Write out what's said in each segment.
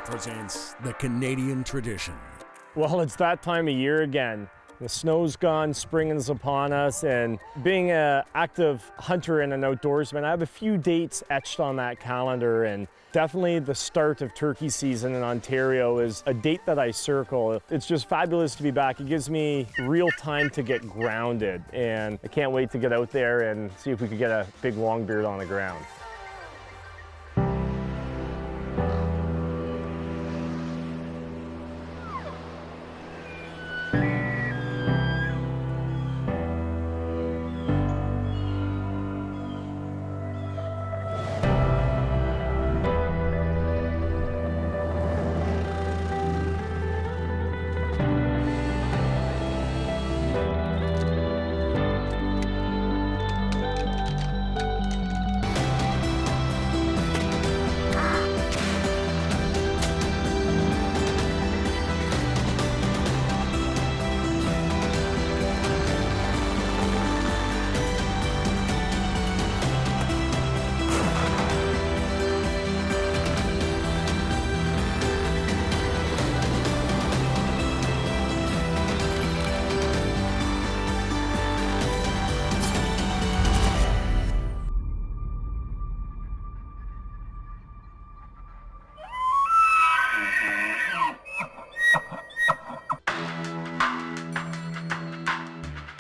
presents the Canadian tradition. Well, it's that time of year again. The snow's gone, spring is upon us, and being an active hunter and an outdoorsman, I have a few dates etched on that calendar, and definitely the start of turkey season in Ontario is a date that I circle. It's just fabulous to be back. It gives me real time to get grounded, and I can't wait to get out there and see if we could get a big longbeard on the ground.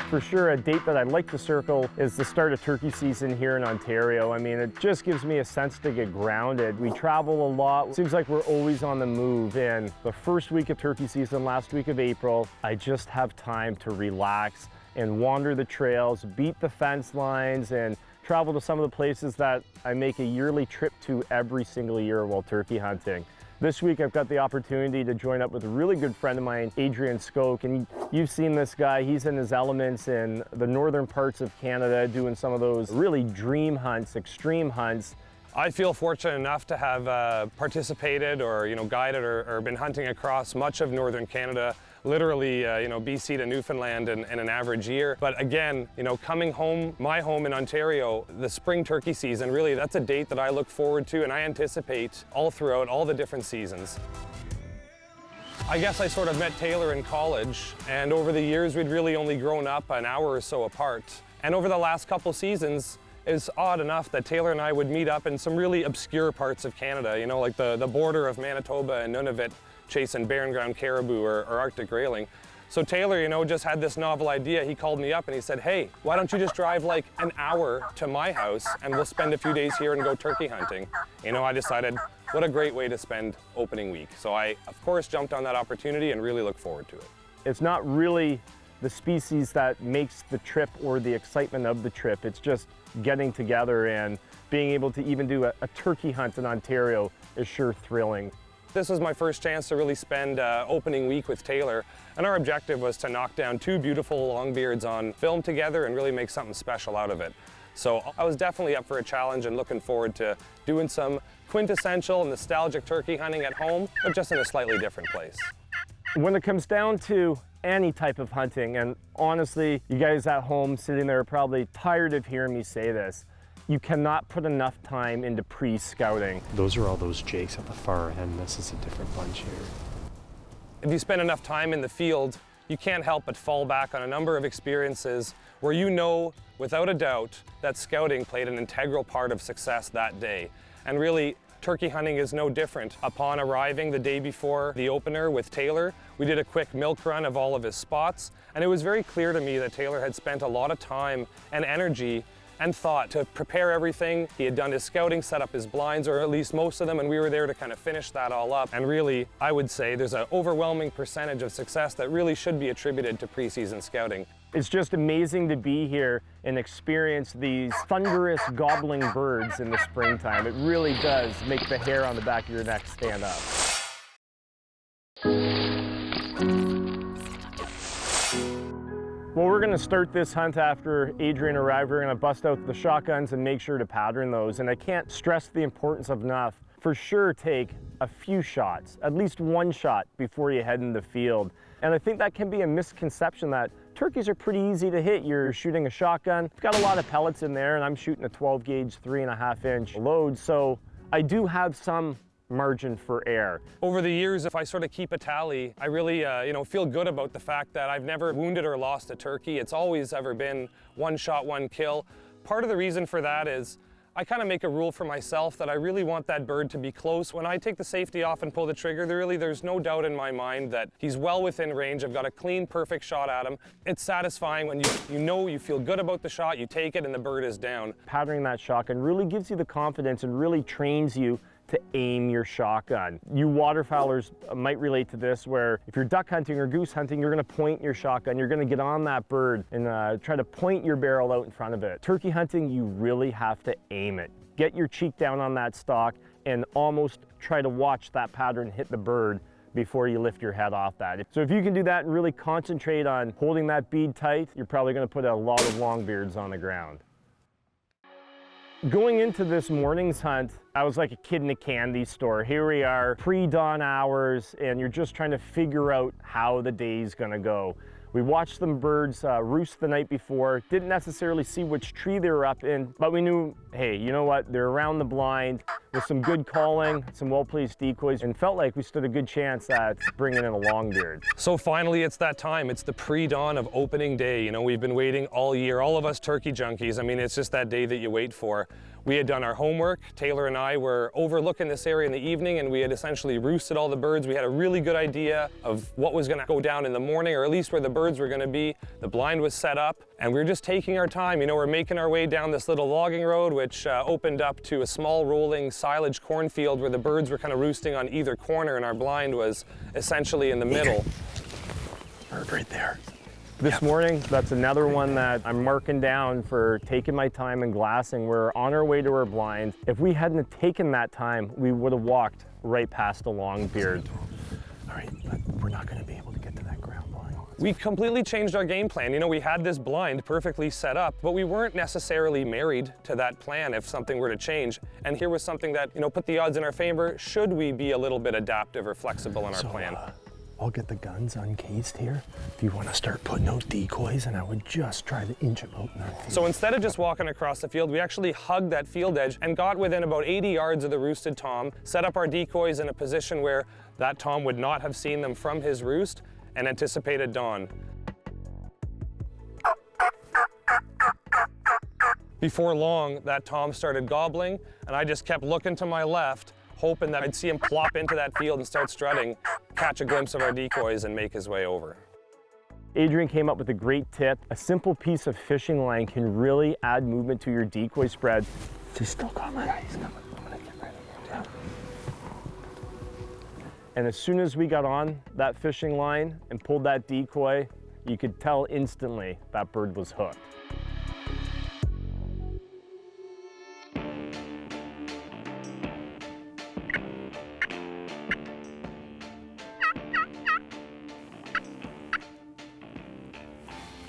For sure, a date that I'd like to circle is the start of turkey season here in Ontario. I mean, it just gives me a sense to get grounded. We travel a lot. It seems like we're always on the move. And the first week of turkey season, last week of April, I just have time to relax and wander the trails, beat the fence lines, and travel to some of the places that I make a yearly trip to every single year while turkey hunting. This week I've got the opportunity to join up with a really good friend of mine, Adrian Skok, and you've seen this guy. He's in his elements in the northern parts of Canada doing some of those really dream hunts, extreme hunts. I feel fortunate enough to have participated or guided or been hunting across much of northern Canada, literally BC to Newfoundland in an average year. But again, coming home, my home in Ontario, the spring turkey season, really that's a date that I look forward to and I anticipate all throughout all the different seasons. I guess I sort of met Taylor in college, and over the years we'd really only grown up an hour or so apart. And over the last couple seasons, it's odd enough that Taylor and I would meet up in some really obscure parts of Canada, like the border of Manitoba and Nunavut, chasing barren ground caribou or Arctic grayling. So Taylor, just had this novel idea. He called me up and he said, hey, why don't you just drive like an hour to my house and we'll spend a few days here and go turkey hunting. I decided, what a great way to spend opening week. So I, of course, jumped on that opportunity and really look forward to it. It's not really the species that makes the trip or the excitement of the trip. It's just getting together, and being able to even do a turkey hunt in Ontario is sure thrilling. This was my first chance to really spend opening week with Taylor, and our objective was to knock down two beautiful longbeards on film together and really make something special out of it. So I was definitely up for a challenge and looking forward to doing some quintessential nostalgic turkey hunting at home, but just in a slightly different place. When it comes down to any type of hunting, and honestly, you guys at home sitting there are probably tired of hearing me say this, you cannot put enough time into pre-scouting. Those are all those jakes at the far end. This is a different bunch here. If you spend enough time in the field, you can't help but fall back on a number of experiences where without a doubt, that scouting played an integral part of success that day. And really, turkey hunting is no different. Upon arriving the day before the opener with Taylor, we did a quick milk run of all of his spots, and it was very clear to me that Taylor had spent a lot of time and energy and thought to prepare everything. He had done his scouting, set up his blinds, or at least most of them, and we were there to kind of finish that all up. And really, I would say there's an overwhelming percentage of success that really should be attributed to preseason scouting. It's just amazing to be here and experience these thunderous gobbling birds in the springtime. It really does make the hair on the back of your neck stand up. Well, we're gonna start this hunt after Adrian arrived. We're gonna bust out the shotguns and make sure to pattern those. And I can't stress the importance of enough. For sure, take a few shots, at least one shot before you head in the field. And I think that can be a misconception that turkeys are pretty easy to hit. You're shooting a shotgun, it's got a lot of pellets in there, and I'm shooting a 12 gauge, 3.5 inch load. So I do have some margin for error. Over the years, if I sort of keep a tally, I really feel good about the fact that I've never wounded or lost a turkey. It's always ever been one shot, one kill. Part of the reason for that is I kind of make a rule for myself that I really want that bird to be close. When I take the safety off and pull the trigger, there's no doubt in my mind that he's well within range. I've got a clean, perfect shot at him. It's satisfying when you feel good about the shot, you take it and the bird is down. Patterning that shotgun really gives you the confidence and really trains you to aim your shotgun. You waterfowlers might relate to this, where if you're duck hunting or goose hunting, you're gonna point your shotgun, you're gonna get on that bird and try to point your barrel out in front of it. Turkey hunting, you really have to aim it. Get your cheek down on that stock and almost try to watch that pattern hit the bird before you lift your head off that. So if you can do that and really concentrate on holding that bead tight, you're probably gonna put a lot of longbeards on the ground. Going into this morning's hunt, I was like a kid in a candy store. Here we are, pre-dawn hours, and you're just trying to figure out how the day's gonna go. We watched some birds roost the night before, didn't necessarily see which tree they were up in, but we knew, hey, you know what? They're around the blind with some good calling, some well-placed decoys, and felt like we stood a good chance at bringing in a longbeard. So finally, it's that time. It's the pre-dawn of opening day. You know, we've been waiting all year, all of us turkey junkies. I mean, it's just that day that you wait for. We had done our homework. Taylor and I were overlooking this area in the evening, and we had essentially roosted all the birds. We had a really good idea of what was gonna go down in the morning, or at least where the birds were gonna be. The blind was set up, and we were just taking our time. You know, we're making our way down this little logging road, which opened up to a small rolling silage cornfield where the birds were kind of roosting on either corner, and our blind was essentially in the middle. Bird right there. This morning, that's another one that I'm marking down for taking my time and glassing. We're on our way to our blind. If we hadn't have taken that time, we would have walked right past a longbeard. All right, but we're not going to be able to get to that ground line. We completely changed our game plan. You know, we had this blind perfectly set up, but we weren't necessarily married to that plan if something were to change. And here was something that, you know, put the odds in our favor should we be a little bit adaptive or flexible in our plan. I'll get the guns uncased here if you want to start putting out decoys, and I would just try to inch them out in our field. So instead of just walking across the field, we actually hugged that field edge and got within about 80 yards of the roosted tom, set up our decoys in a position where that tom would not have seen them from his roost, and anticipated dawn. Before long, that tom started gobbling, and I just kept looking to my left, hoping that I'd see him plop into that field and start strutting, catch a glimpse of our decoys, and make his way over. Adrian came up with a great tip. A simple piece of fishing line can really add movement to your decoy spread. He's still coming. Yeah, he's coming. I'm gonna get right over there. And as soon as we got on that fishing line and pulled that decoy, you could tell instantly that bird was hooked.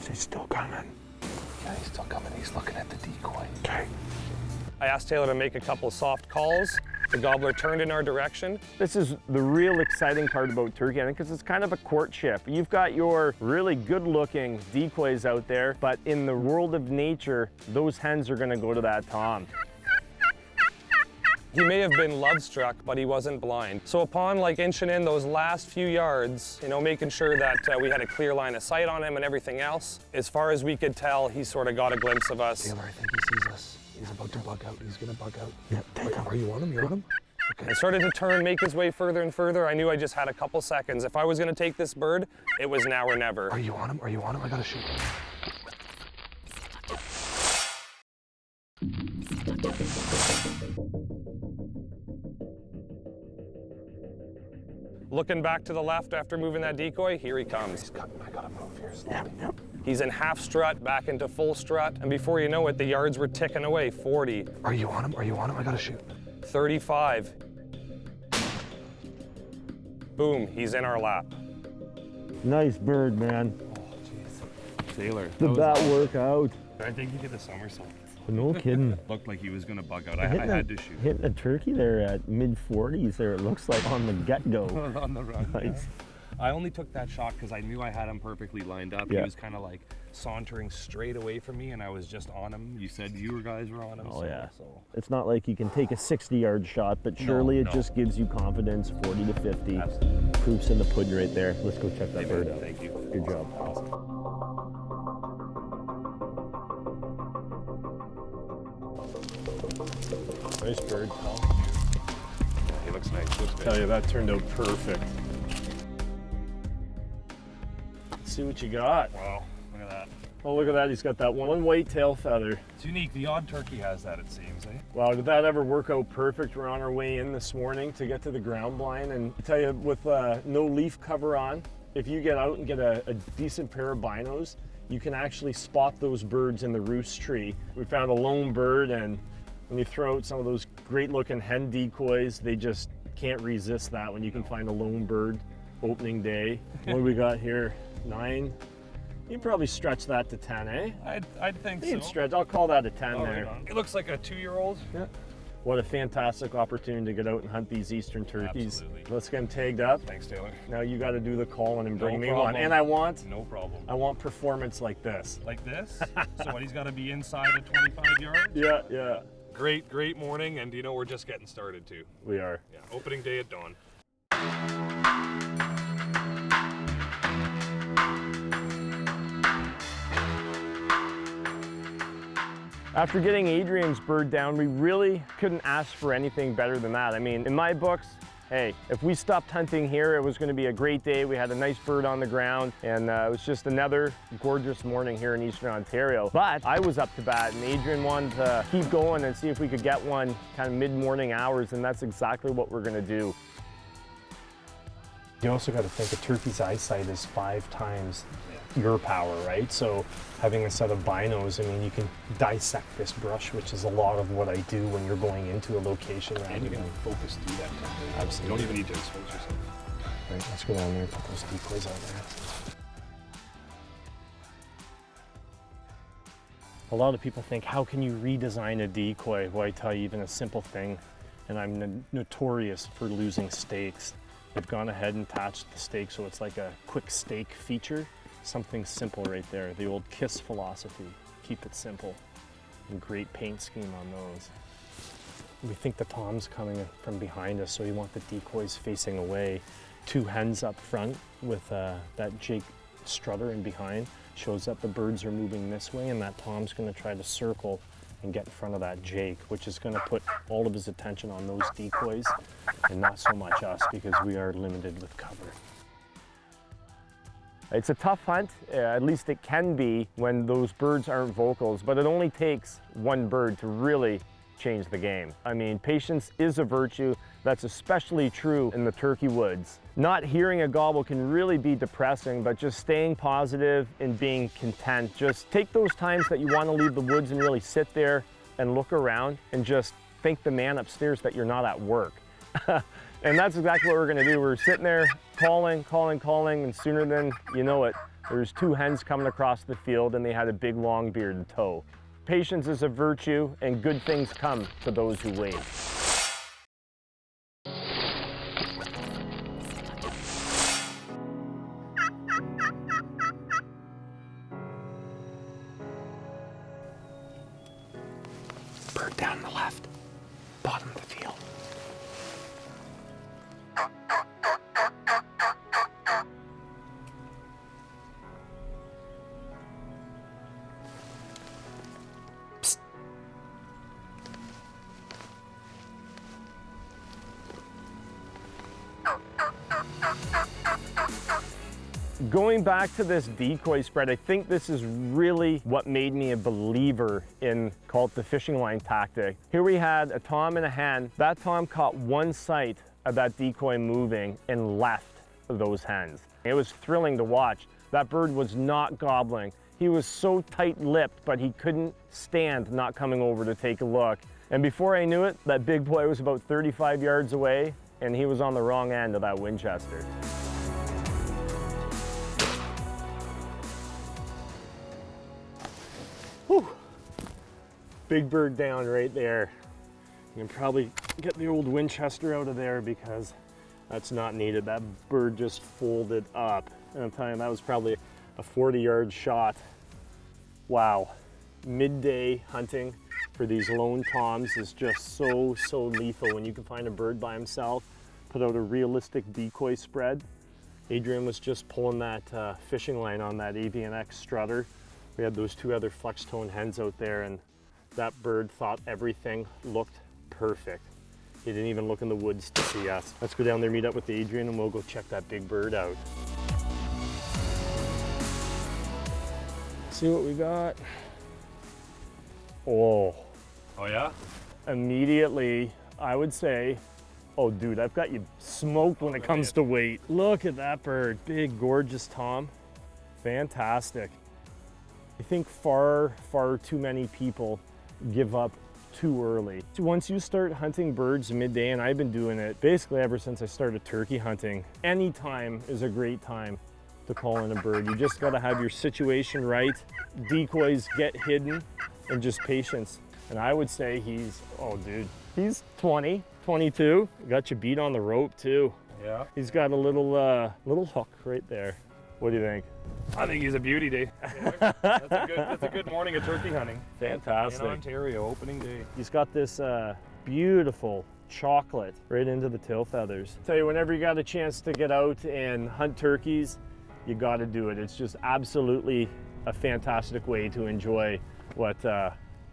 He's still coming. Yeah, he's still coming. He's looking at the decoy. Okay. I asked Taylor to make a couple soft calls. The gobbler turned in our direction. This is the real exciting part about turkey hunting, because it's kind of a courtship. You've got your really good-looking decoys out there, but in the world of nature, those hens are going to go to that tom. He may have been love-struck, but he wasn't blind. So upon inching in those last few yards, you know, making sure that we had a clear line of sight on him and everything else, as far as we could tell, he sort of got a glimpse of us. Taylor, I think he sees us. He's about to bug out. He's gonna bug out. Yeah, take him. Are you on him? You're on him? Okay. It started to turn, make his way further and further. I knew I just had a couple seconds. If I was gonna take this bird, it was now or never. Are you on him? Are you on him? I gotta shoot. Looking back to the left after moving that decoy, here he comes. He's cutting. I gotta move here. Yep. He's in half strut, back into full strut, and before you know it, the yards were ticking away. 40. Are you on him? Are you on him? I gotta shoot. 35. Boom, he's in our lap. Nice bird, man. Oh, jeez. Taylor. Did that work out? I think he did a somersault. No kidding. Looked like he was gonna bug out. I had to shoot. Hitting a turkey there at mid-40s there, it looks like, on the get-go. On the run. Nice. I only took that shot because I knew I had him perfectly lined up. Yeah. He was kind of like sauntering straight away from me, and I was just on him. You said you guys were on him. Oh, so, yeah. So. It's not like you can take a 60-yard shot, but surely No. it just gives you confidence, 40 to 50. Absolutely. Proof's in the pudding right there. Let's go check that Amen. bird out. Thank you. Good job. Nice bird, pal. He looks nice. Looks Tell good. you, that turned out perfect. Let's see what you got. Wow, look at that. Oh, look at that. He's got that one white tail feather. It's unique. The odd turkey has that, it seems, eh? Wow, did that ever work out perfect? We're on our way in this morning to get to the ground blind, and I tell you, with no leaf cover on, if you get out and get a decent pair of binos, you can actually spot those birds in the roost tree. We found a lone bird, and when you throw out some of those great looking hen decoys, they just can't resist that when you can find a lone bird opening day. What do we got here? 9. You can probably stretch that to 10, eh? I'd think You can so. stretch. I'll call that a 10 Oh, there. right on. It looks like a 2-year-old. Yeah. What a fantastic opportunity to get out and hunt these eastern turkeys. Absolutely. Let's get them tagged up. Thanks, Taylor. Now you got to do the calling and bring No me one. problem. And I want No problem. performance like this. Like this? So what, he's got to be inside at 25 yards? Yeah, yeah. Great morning, and we're just getting started too. We are. Yeah, opening day at dawn. After getting Adrian's bird down, we really couldn't ask for anything better than that. I mean, in my books, hey, if we stopped hunting here, it was going to be a great day. We had a nice bird on the ground, and it was just another gorgeous morning here in Eastern Ontario. But I was up to bat, and Adrian wanted to keep going and see if we could get one kind of mid-morning hours, and that's exactly what we're going to do. You also got to think a turkey's eyesight is 5 times your power, right? So having a set of binos, I mean, you can dissect this brush, which is a lot of what I do when you're going into a location. And you can focus through that. Absolutely. You don't even need to expose yourself. Right, let's go down there and put those decoys out there. A lot of people think, how can you redesign a decoy? Well, I tell you, even a simple thing, and I'm notorious for losing stakes. I've gone ahead and attached the stake so it's like a quick stake feature. Something simple right there. The old KISS philosophy. Keep it simple. And great paint scheme on those. We think the tom's coming from behind us, so we want the decoys facing away. 2 hens up front with that Jake strutter in behind. Shows that the birds are moving this way, and that tom's going to try to circle and get in front of that Jake, which is going to put all of his attention on those decoys and not so much us, because we are limited with cover. It's a tough hunt, at least it can be when those birds aren't vocals, but it only takes one bird to really change the game. I mean, patience is a virtue. That's especially true in the turkey woods. Not hearing a gobble can really be depressing, but just staying positive and being content. Just take those times that you want to leave the woods and really sit there and look around and just thank the man upstairs that you're not at work. And that's exactly what we're gonna do. We're sitting there calling, and sooner than you know it, there's 2 hens coming across the field, and they had a big long beard in tow. Patience is a virtue, and good things come to those who wait. Bird down the left, bottom of the field. Psst. Going back to this decoy spread, I think this is really what made me a believer in, call it the fishing line tactic. Here we had a tom and a hen. That tom caught one sight of that decoy moving and left those hens. It was thrilling to watch. That bird was not gobbling. He was so tight-lipped, but he couldn't stand not coming over to take a look. And before I knew it, that big boy was about 35 yards away, and he was on the wrong end of that Winchester. Whew. Big bird down right there. You can probably get the old Winchester out of there because That's not needed. That bird just folded up. And I'm telling you, that was probably a 40-yard shot. Wow. Midday hunting for these lone toms is just so lethal. When you can find a bird by himself, put out a realistic decoy spread. Adrian was just pulling that fishing line on that AVNX strutter. We had those two other flex tone hens out there, and that bird thought everything looked perfect. He didn't even look in the woods to see us. Let's go down there, meet up with Adrian, and we'll go check that big bird out. See what we got. Oh. Oh yeah? Immediately, I would say, oh dude, I've got you smoked when it comes to weight. Look at that bird. Big, gorgeous tom. Fantastic. I think far too many people give up too early. So once you start hunting birds midday, and I've been doing it basically ever since I started turkey hunting, any time is a great time to call in a bird. You just gotta have your situation right, decoys get hidden, and just patience. And I would say he's, oh dude, he's 20, 22. Got you beat on the rope too. Yeah. He's got a little hook right there. What do you think? I think he's a beauty, Dave. That's a good morning of turkey hunting. Fantastic. In Ontario, opening day. He's got this beautiful chocolate right into the tail feathers. Tell you, whenever you got a chance to get out and hunt turkeys, you got to do it. It's just absolutely a fantastic way to enjoy what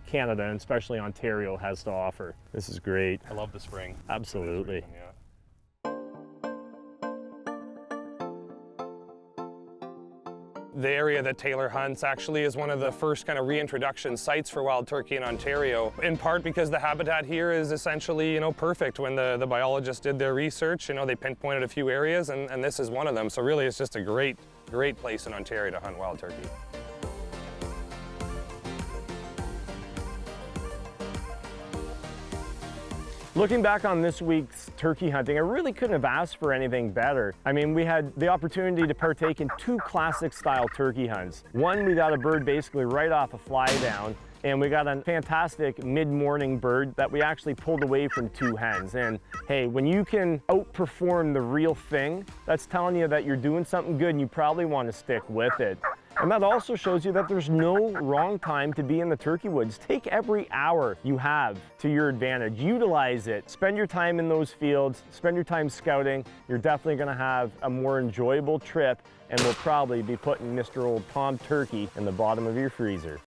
Canada, and especially Ontario, has to offer. This is great. I love the spring. Absolutely. Yeah. The area that Taylor hunts actually is one of the first kind of reintroduction sites for wild turkey in Ontario, in part because the habitat here is essentially, perfect. When the biologists did their research, they pinpointed a few areas, and this is one of them. So really it's just a great place in Ontario to hunt wild turkey. Looking back on this week's turkey hunting, I really couldn't have asked for anything better. I mean, we had the opportunity to partake in two classic style turkey hunts. One, we got a bird basically right off a fly down, and we got a fantastic mid-morning bird that we actually pulled away from two hens. And hey, when you can outperform the real thing, that's telling you that you're doing something good and you probably want to stick with it. And that also shows you that there's no wrong time to be in the turkey woods. Take every hour you have to your advantage. Utilize it. Spend your time in those fields. Spend your time scouting. You're definitely going to have a more enjoyable trip, and will probably be putting Mr. Old Tom Turkey in the bottom of your freezer.